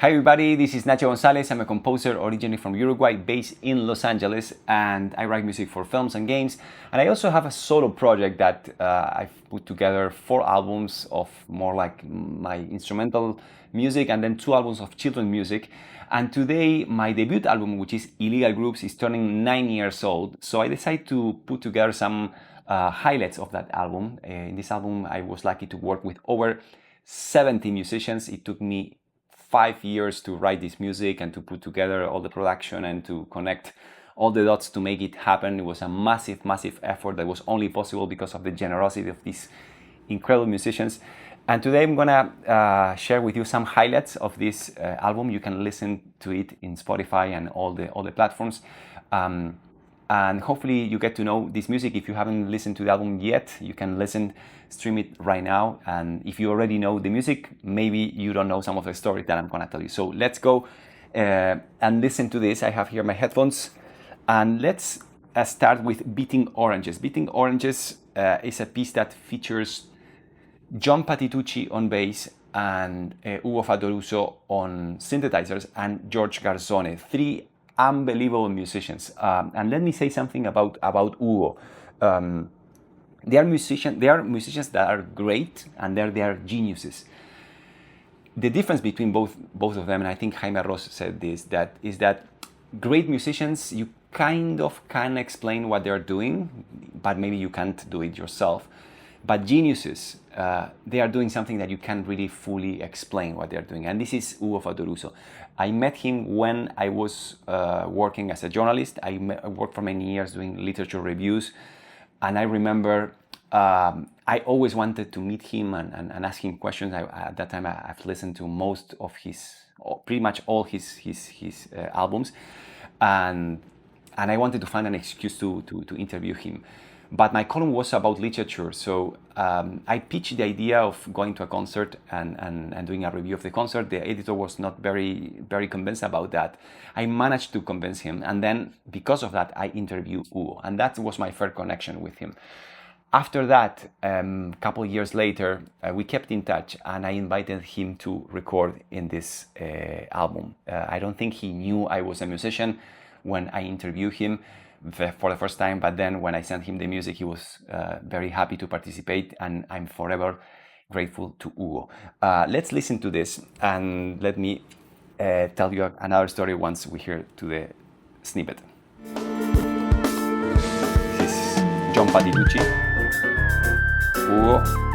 Hi everybody, this is Nacho Gonzalez. I'm a composer originally from Uruguay, based in Los Angeles, and I write music for films and games. And I also have a solo project that I've put together 4 albums of more like my instrumental music and then 2 albums of children's music. And today my debut album, which is Illegal Groups, is turning 9 years old. So I decided to put together some highlights of that album. In this album, I was lucky to work with over 70 musicians. It took me 5 years to write this music and to put together all the production and to connect all the dots to make it happen. It was a massive, massive effort that was only possible because of the generosity of these incredible musicians. And today I'm gonna share with you some highlights of this album. You can listen to it in Spotify and all the platforms. And hopefully you get to know this music. If you haven't listened to the album yet, you can stream it right now. And if you already know the music, maybe you don't know some of the story that I'm gonna tell you. So let's go and listen to this. I have here my headphones. And let's start with Beating Oranges. Beating Oranges is a piece that features John Patitucci on bass and Ugo Fattoruso on synthesizers and George Garzone, 3 unbelievable musicians. And let me say something about Ugo. They are musicians that are great, and they are geniuses. The difference between both of them, and I think Jaime Ross said this, is that great musicians, you kind of can explain what they're doing, but maybe you can't do it yourself. But geniuses, they are doing something that you can't really fully explain what they're doing. And this is Ugo Fattoruso. I met him when I was working as a journalist. I worked for many years doing literature reviews. And I remember I always wanted to meet him and ask him questions. At that time, I've listened to most of pretty much all his albums. And I wanted to find an excuse to interview him. But my column was about literature, so I pitched the idea of going to a concert and doing a review of the concert. The editor was not very, very convinced about that. I managed to convince him, and then because of that, I interviewed Ugo, and that was my first connection with him. After that, a couple of years later, we kept in touch, and I invited him to record in this album. I don't think he knew I was a musician when I interviewed him for the first time, but then when I sent him the music, he was very happy to participate, and I'm forever grateful to Ugo. Let's listen to this, and let me tell you another story once we hear to the snippet. This is John Patitucci, Ugo